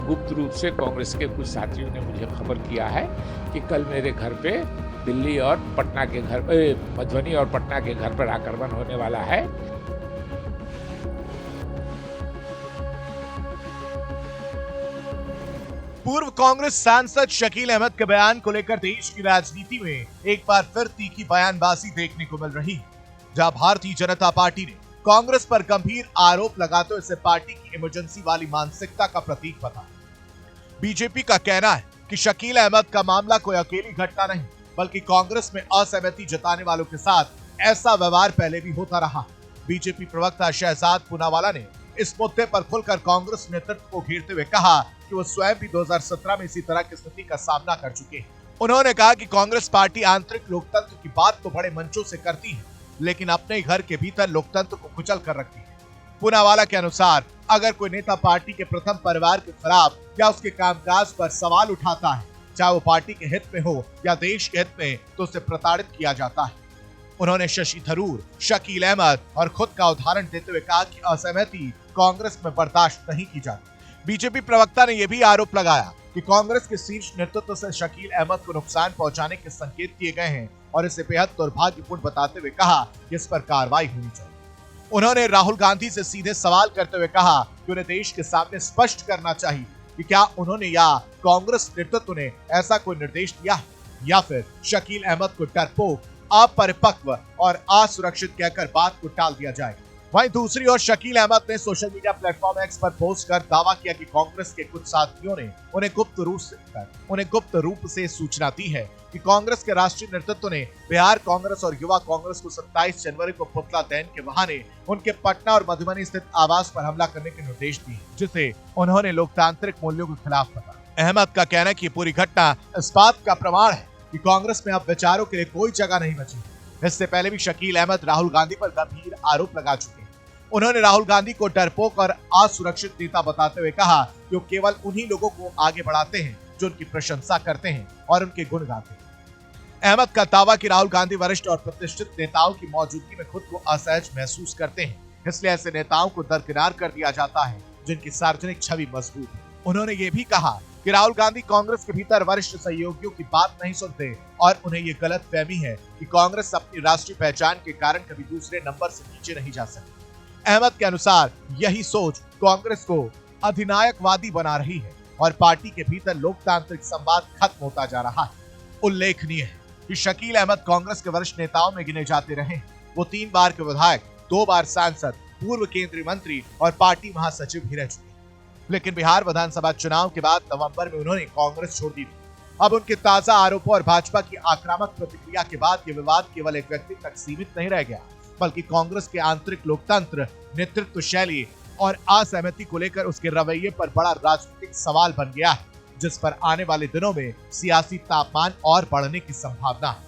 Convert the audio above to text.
गुप्त रूप से कांग्रेस के कुछ साथियों ने मुझे खबर किया है कि कल मेरे घर पे दिल्ली और पटना के घर मधुबनी और पटना के घर पर आक्रमण होने वाला है। पूर्व कांग्रेस सांसद शकील अहमद के बयान को लेकर देश की राजनीति में एक बार फिर तीखी बयानबाजी देखने को मिल रही है, जहां भारतीय जनता पार्टी ने कांग्रेस पर गंभीर आरोप लगाते हुए इसे पार्टी की इमरजेंसी वाली मानसिकता का प्रतीक बताया। बीजेपी का कहना है कि शकील अहमद का मामला कोई अकेली घटना नहीं, बल्कि कांग्रेस में असहमति जताने वालों के साथ ऐसा व्यवहार पहले भी होता रहा। बीजेपी प्रवक्ता शहजाद पूनावाला ने इस मुद्दे पर खुलकर कांग्रेस नेतृत्व को घेरते हुए कहा कि वो स्वयं भी 2017 में इसी तरह की स्थिति का सामना कर चुके हैं। उन्होंने कहा कि कांग्रेस पार्टी आंतरिक लोकतंत्र की बात तो बड़े मंचों से करती है, लेकिन अपने घर के भीतर लोकतंत्र को कुचल कर रखती है। पूनावाला के अनुसार अगर कोई नेता पार्टी के प्रथम परिवार के खिलाफ या उसके कामकाज पर सवाल उठाता है, चाहे वो पार्टी के हित में हो या देश के हित में, तो उसे प्रताड़ित किया जाता है। उन्होंने शशि थरूर, शकील अहमद और खुद का उदाहरण देते हुए कहा कि असहमति कांग्रेस में बर्दाश्त नहीं की जाती। बीजेपी प्रवक्ता ने यह भी आरोप लगाया कि कांग्रेस के शीर्ष नेतृत्व से शकील अहमद को नुकसान पहुंचाने के संकेत दिए गए हैं और इसे बेहद दुर्भाग्यपूर्ण बताते हुए कहा कि इस पर कार्रवाई होनी चाहिए। उन्होंने राहुल गांधी से सीधे सवाल करते हुए कहा कि उन्हें देश के सामने स्पष्ट करना चाहिए कि क्या उन्होंने या कांग्रेस नेतृत्व ने ऐसा कोई निर्देश दिया है या फिर शकील अहमद को डरपोक, अपरिपक्व और असुरक्षित कहकर बात को टाल दिया जाए। वहीं दूसरी ओर शकील अहमद ने सोशल मीडिया प्लेटफॉर्म एक्स पर पोस्ट कर दावा किया कि कांग्रेस के कुछ साथियों ने उन्हें गुप्त रूप से सूचना दी है कि कांग्रेस के राष्ट्रीय नेतृत्व ने बिहार कांग्रेस और युवा कांग्रेस को 27 जनवरी को पुतला दहन के बहाने उनके पटना और मधुबनी स्थित आवास पर हमला करने के निर्देश दिए, जिसे उन्होंने लोकतांत्रिक मूल्यों के खिलाफ बताया। अहमद का कहना है कि पूरी घटना इस बात का प्रमाण है कि कांग्रेस में अब विचारों के लिए कोई जगह नहीं बची। इससे पहले भी शकील अहमद राहुल गांधी पर गंभीर आरोप लगा चुके हैं। उन्होंने राहुल गांधी को डरपोक और असुरक्षित नेता बताते हुए कहा कि वो केवल उन्हीं लोगों को आगे बढ़ाते हैं जो उनकी प्रशंसा करते हैं और उनके गुण गाते हैं। अहमद का दावा कि राहुल गांधी वरिष्ठ और प्रतिष्ठित नेताओं की मौजूदगी में खुद को असहज महसूस करते हैं, इसलिए ऐसे नेताओं को दरकिनार कर दिया जाता है जिनकी सार्वजनिक छवि मजबूत है। उन्होंने ये भी कहा कि राहुल गांधी कांग्रेस के भीतर वरिष्ठ सहयोगियों की बात नहीं सुनते और उन्हें ये गलतफहमी है कि कांग्रेस अपनी राष्ट्रीय पहचान के कारण कभी दूसरे नंबर से नीचे नहीं जा सकती। अहमद के अनुसार यही सोच कांग्रेस को अधिनायकवादी बना रही है और पार्टी के भीतर लोकतांत्रिक संवाद खत्म होता जा रहा है। उल्लेखनीय है कि शकील अहमद कांग्रेस के वरिष्ठ नेताओं में गिने जाते रहे। वो 3 बार के विधायक, 2 बार सांसद, पूर्व केंद्रीय मंत्री और पार्टी महासचिव भी रह चुके। लेकिन बिहार विधानसभा चुनाव के बाद नवंबर में उन्होंने कांग्रेस छोड़ दी थी। अब उनके ताजा आरोपों और भाजपा की आक्रामक प्रतिक्रिया के बाद ये विवाद केवल एक व्यक्ति तक सीमित नहीं रह गया, बल्कि कांग्रेस के आंतरिक लोकतंत्र, नेतृत्व शैली और असहमति को लेकर उसके रवैये पर बड़ा राजनीतिक सवाल बन गया है, जिस पर आने वाले दिनों में सियासी तापमान और बढ़ने की संभावना है।